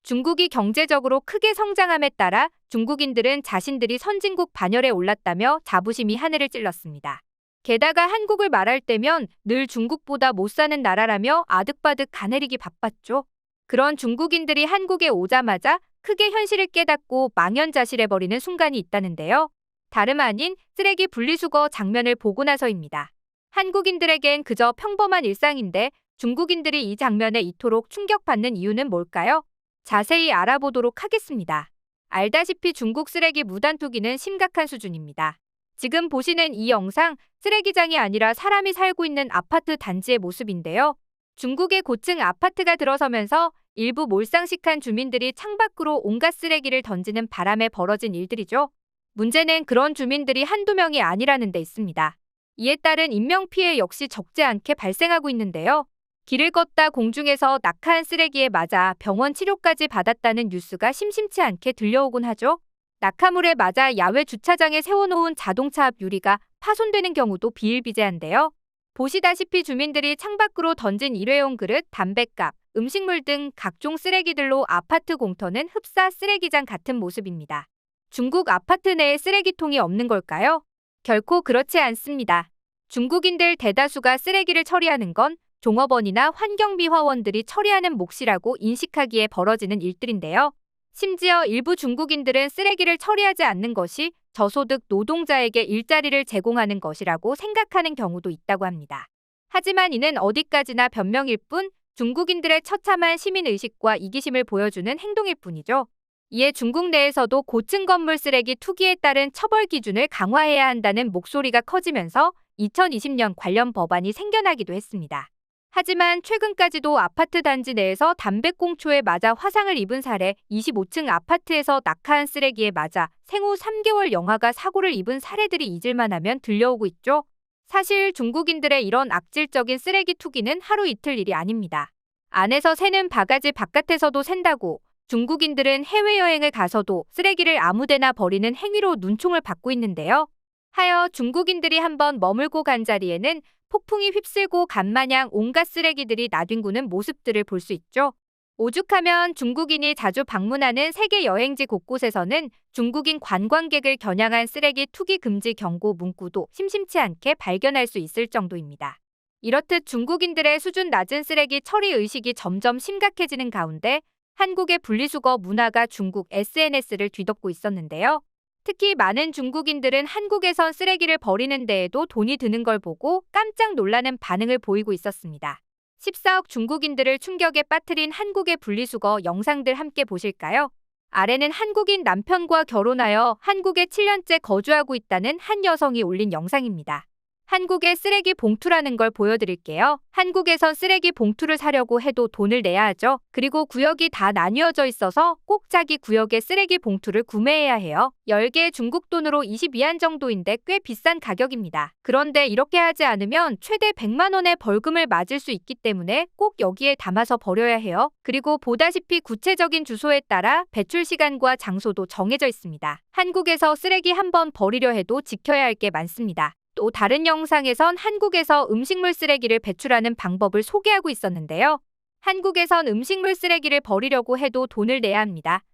중국이 경제적으로 크게 성장함에 따라 중국인들은 자신들이 선진국 반열에 올랐다며 자부심이 하늘을 찔렀습니다. 게다가 한국을 말할 때면 늘 중국보다 못 사는 나라라며 아득바득 가내리기 바빴죠. 그런 중국인들이 한국에 오자마자 크게 현실을 깨닫고 망연자실해버리는 순간이 있다는데요. 다름 아닌 쓰레기 분리수거 장면을 보고 나서입니다. 한국인들에겐 그저 평범한 일상인데 중국인들이 이 장면에 이토록 충격받는 이유는 뭘까요? 자세히 알아보도록 하겠습니다. 알다시피 중국 쓰레기 무단 투기는 심각한 수준입니다. 지금 보시는 이 영상, 쓰레기장이 아니라 사람이 살고 있는 아파트 단지의 모습인데요. 중국의 고층 아파트가 들어서면서 일부 몰상식한 주민들이 창밖으로 온갖 쓰레기를 던지는 바람에 벌어진 일들이죠. 문제는 그런 주민들이 한두 명이 아니라는 데 있습니다. 이에 따른 인명피해 역시 적지 않게 발생하고 있는데요. 길을 걷다 공중에서 낙하한 쓰레기에 맞아 병원 치료까지 받았다는 뉴스가 심심치 않게 들려오곤 하죠. 낙하물에 맞아 야외 주차장에 세워놓은 자동차 앞 유리가 파손되는 경우도 비일비재한데요. 보시다시피 주민들이 창밖으로 던진 일회용 그릇, 담뱃값, 음식물 등 각종 쓰레기들로 아파트 공터는 흡사 쓰레기장 같은 모습입니다. 중국 아파트 내에 쓰레기통이 없는 걸까요? 결코 그렇지 않습니다. 중국인들 대다수가 쓰레기를 처리하는 건 종업원이나 환경미화원들이 처리하는 몫이라고 인식하기에 벌어지는 일들인데요. 심지어 일부 중국인들은 쓰레기를 처리하지 않는 것이 저소득 노동자에게 일자리를 제공하는 것이라고 생각하는 경우도 있다고 합니다. 하지만 이는 어디까지나 변명일 뿐 중국인들의 처참한 시민의식과 이기심을 보여주는 행동일 뿐이죠. 이에 중국 내에서도 고층 건물 쓰레기 투기에 따른 처벌 기준을 강화해야 한다는 목소리가 커지면서 2020년 관련 법안이 생겨나기도 했습니다. 하지만 최근까지도 아파트 단지 내에서 담배꽁초에 맞아 화상을 입은 사례, 25층 아파트에서 낙하한 쓰레기에 맞아 생후 3개월 영아가 사고를 입은 사례들이 잊을만하면 들려오고 있죠. 사실 중국인들의 이런 악질적인 쓰레기 투기는 하루 이틀 일이 아닙니다. 안에서 새는 바가지 바깥에서도 샌다고 중국인들은 해외여행을 가서도 쓰레기를 아무데나 버리는 행위로 눈총을 받고 있는데요. 하여 중국인들이 한번 머물고 간 자리에는 폭풍이 휩쓸고 간마냥 온갖 쓰레기들이 나뒹구는 모습들을 볼 수 있죠. 오죽하면 중국인이 자주 방문하는 세계 여행지 곳곳에서는 중국인 관광객을 겨냥한 쓰레기 투기 금지 경고 문구도 심심치 않게 발견할 수 있을 정도입니다. 이렇듯 중국인들의 수준 낮은 쓰레기 처리 의식이 점점 심각해지는 가운데 한국의 분리수거 문화가 중국 SNS를 뒤덮고 있었는데요. 특히 많은 중국인들은 한국에선 쓰레기를 버리는 데에도 돈이 드는 걸 보고 깜짝 놀라는 반응을 보이고 있었습니다. 14억 중국인들을 충격에 빠뜨린 한국의 분리수거 영상들 함께 보실까요? 아래는 한국인 남편과 결혼하여 한국에 7년째 거주하고 있다는 한 여성이 올린 영상입니다. 한국의 쓰레기 봉투라는 걸 보여드릴게요. 한국에선 쓰레기 봉투를 사려고 해도 돈을 내야 하죠. 그리고 구역이 다 나뉘어져 있어서 꼭 자기 구역의 쓰레기 봉투를 구매해야 해요. 10개 중국 돈으로 22안 정도인데 꽤 비싼 가격입니다. 그런데 이렇게 하지 않으면 최대 100만 원의 벌금을 맞을 수 있기 때문에 꼭 여기에 담아서 버려야 해요. 그리고 보다시피 구체적인 주소에 따라 배출 시간과 장소도 정해져 있습니다. 한국에서 쓰레기 한번 버리려 해도 지켜야 할 게 많습니다. 또 다른 영상에선 한국에서 음식물 쓰레기를 배출하는 방법을 소개하고 있었는데요. 한국에선 음식물 쓰레기를 버리려고 해도 돈을 내야 합니다.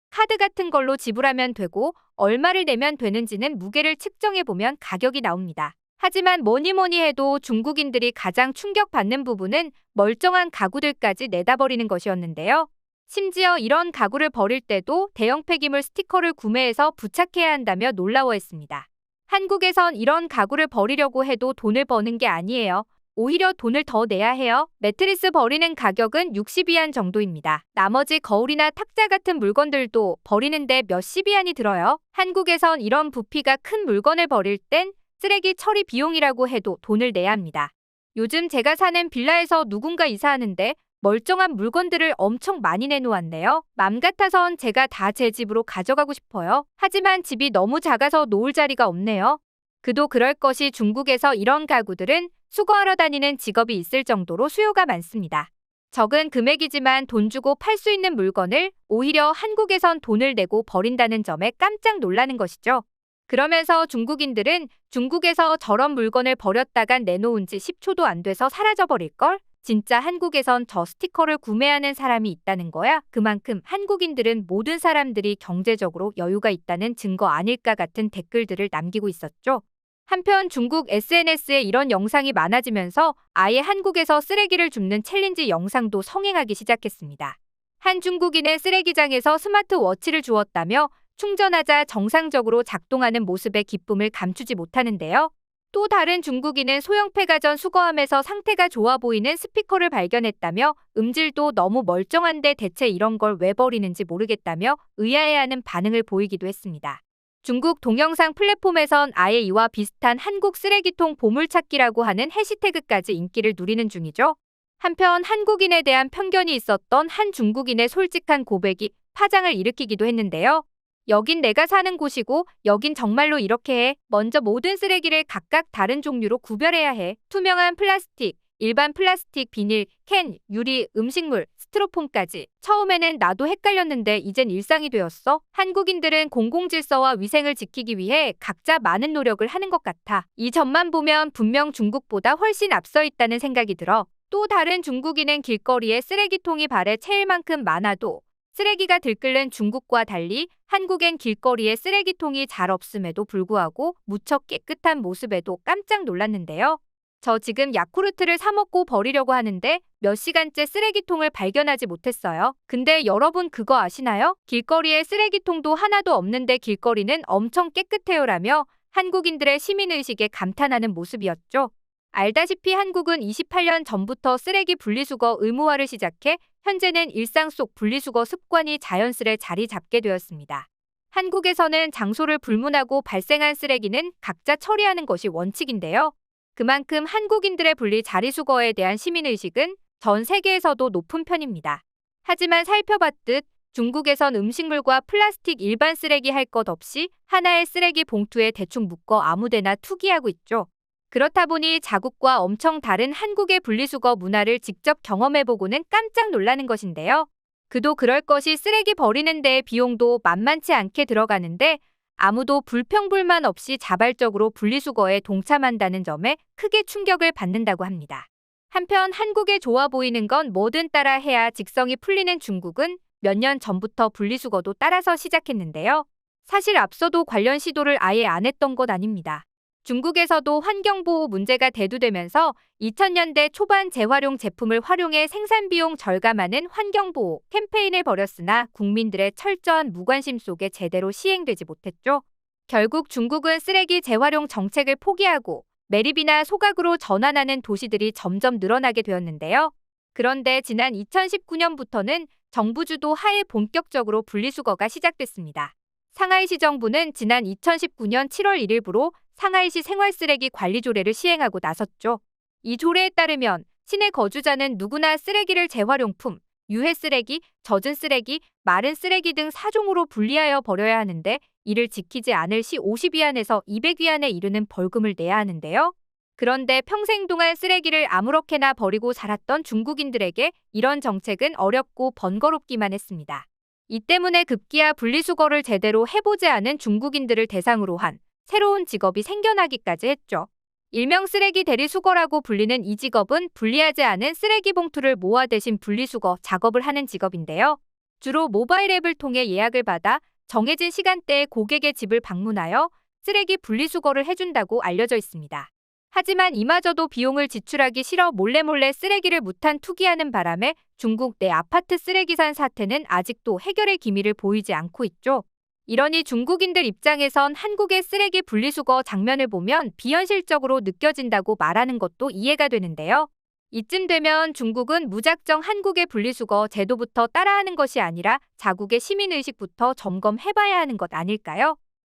카드 같은 걸로 지불하면 되고 얼마를 내면 되는지는 무게를 측정해보면 가격이 나옵니다. 하지만 뭐니 해도 중국인들이 가장 충격받는 부분은 멀쩡한 가구들까지 내다 버리는 것이었는데요. 심지어 이런 가구를 버릴 때도 대형 폐기물 스티커를 구매해서 부착해야 한다며 놀라워했습니다. 한국에선 이런 가구를 버리려고 해도 돈을 버는 게 아니에요. 오히려 돈을 더 내야 해요. 매트리스 버리는 가격은 60위안 정도입니다. 나머지 거울이나 탁자 같은 물건들도 버리는데 몇십 위안이 들어요. 한국에선 이런 부피가 큰 물건을 버릴 땐 쓰레기 처리 비용이라고 해도 돈을 내야 합니다. 요즘 제가 사는 빌라에서 누군가 이사하는데 멀쩡한 물건들을 엄청 많이 내놓았네요. 맘 같아선 제가 다 제 집으로 가져가고 싶어요. 하지만 집이 너무 작아서 놓을 자리가 없네요. 그도 그럴 것이 중국에서 이런 가구들은 수거하러 다니는 직업이 있을 정도로 수요가 많습니다. 적은 금액이지만 돈 주고 팔 수 있는 물건을 오히려 한국에선 돈을 내고 버린다는 점에 깜짝 놀라는 것이죠. 그러면서 중국인들은 중국에서 저런 물건을 버렸다간 내놓은 지 10초도 안 돼서 사라져버릴걸? 진짜 한국에선 저 스티커를 구매하는 사람이 있다는 거야. 그만큼 한국인들은 모든 사람들이 경제적으로 여유가 있다는 증거 아닐까 같은 댓글들을 남기고 있었죠. 한편 중국 SNS에 이런 영상이 많아지면서 아예 한국에서 쓰레기를 줍는 챌린지 영상도 성행하기 시작했습니다. 한 중국인은 쓰레기장에서 스마트워치를 주었다며 충전하자 정상적으로 작동하는 모습에 기쁨을 감추지 못하는데요. 또 다른 중국인은 소형 폐가전 수거함에서 상태가 좋아 보이는 스피커를 발견했다며 음질도 너무 멀쩡한데 대체 이런 걸 왜 버리는지 모르겠다며 의아해하는 반응을 보이기도 했습니다. 중국 동영상 플랫폼에선 아예 이와 비슷한 한국 쓰레기통 보물찾기라고 하는 해시태그까지 인기를 누리는 중이죠. 한편 한국인에 대한 편견이 있었던 한 중국인의 솔직한 고백이 파장을 일으키기도 했는데요. 여긴 내가 사는 곳이고 여긴 정말로 이렇게 해. 먼저 모든 쓰레기를 각각 다른 종류로 구별해야 해. 투명한 플라스틱, 일반 플라스틱, 비닐, 캔, 유리, 음식물, 스티로폼까지. 처음에는 나도 헷갈렸는데 이젠 일상이 되었어. 한국인들은 공공질서와 위생을 지키기 위해 각자 많은 노력을 하는 것 같아. 이 점만 보면 분명 중국보다 훨씬 앞서 있다는 생각이 들어. 또 다른 중국인은 길거리에 쓰레기통이 발에 채일 만큼 많아도 쓰레기가 들끓는 중국과 달리 한국엔 길거리에 쓰레기통이 잘 없음에도 불구하고 무척 깨끗한 모습에도 깜짝 놀랐는데요. 저 지금 야쿠르트를 사 먹고 버리려고 하는데 몇 시간째 쓰레기통을 발견하지 못했어요. 근데 여러분 그거 아시나요? 길거리에 쓰레기통도 하나도 없는데 길거리는 엄청 깨끗해요라며 한국인들의 시민의식에 감탄하는 모습이었죠. 알다시피 한국은 28년 전부터 쓰레기 분리수거 의무화를 시작해 현재는 일상 속 분리수거 습관이 자연스레 자리 잡게 되었습니다. 한국에서는 장소를 불문하고 발생한 쓰레기는 각자 처리하는 것이 원칙인데요. 그만큼 한국인들의 분리 자리수거에 대한 시민의식은 전 세계에서도 높은 편입니다. 하지만 살펴봤듯 중국에선 음식물과 플라스틱 일반 쓰레기 할 것 없이 하나의 쓰레기 봉투에 대충 묶어 아무데나 투기하고 있죠. 그렇다 보니 자국과 엄청 다른 한국의 분리수거 문화를 직접 경험해보고는 깜짝 놀라는 것인데요. 그도 그럴 것이 쓰레기 버리는 데의 비용도 만만치 않게 들어가는데 아무도 불평불만 없이 자발적으로 분리수거에 동참한다는 점에 크게 충격을 받는다고 합니다. 한편 한국에 좋아 보이는 건 뭐든 따라 해야 직성이 풀리는 중국은 몇 년 전부터 분리수거도 따라서 시작했는데요. 사실 앞서도 관련 시도를 아예 안 했던 것 아닙니다. 중국에서도 환경보호 문제가 대두되면서 2000년대 초반 재활용 제품을 활용해 생산비용 절감하는 환경보호 캠페인을 벌였으나 국민들의 철저한 무관심 속에 제대로 시행되지 못했죠. 결국 중국은 쓰레기 재활용 정책을 포기하고 매립이나 소각으로 전환하는 도시들이 점점 늘어나게 되었는데요. 그런데 지난 2019년부터는 정부 주도 하에 본격적으로 분리수거가 시작됐습니다. 상하이시 정부는 지난 2019년 7월 1일부로 상하이시 생활쓰레기 관리 조례를 시행하고 나섰죠. 이 조례에 따르면 시내 거주자는 누구나 쓰레기를 재활용품, 유해 쓰레기, 젖은 쓰레기, 마른 쓰레기 등 4종으로 분리하여 버려야 하는데 이를 지키지 않을 시 50위안에서 200위안에 이르는 벌금을 내야 하는데요. 그런데 평생 동안 쓰레기를 아무렇게나 버리고 살았던 중국인들에게 이런 정책은 어렵고 번거롭기만 했습니다. 이 때문에 급기야 분리수거를 제대로 해보지 않은 중국인들을 대상으로 한 새로운 직업이 생겨나기까지 했죠. 일명 쓰레기 대리수거라고 불리는 이 직업은 분리하지 않은 쓰레기 봉투를 모아 대신 분리수거 작업을 하는 직업인데요. 주로 모바일 앱을 통해 예약을 받아 정해진 시간대에 고객의 집을 방문하여 쓰레기 분리수거를 해준다고 알려져 있습니다. 하지만 이마저도 비용을 지출하기 싫어 몰래 쓰레기를 무탄 투기하는 바람에 중국 내 아파트 쓰레기산 사태는 아직도 해결의 기미를 보이지 않고 있죠. 이러니 중국인들 입장에선 한국의 쓰레기 분리수거 장면을 보면 비현실적으로 느껴진다고 말하는 것도 이해가 되는데요. 이쯤 되면 중국은 무작정 한국의 분리수거 제도부터 따라하는 것이 아니라 자국의 시민의식부터 점검해봐야 하는 것 아닐까요?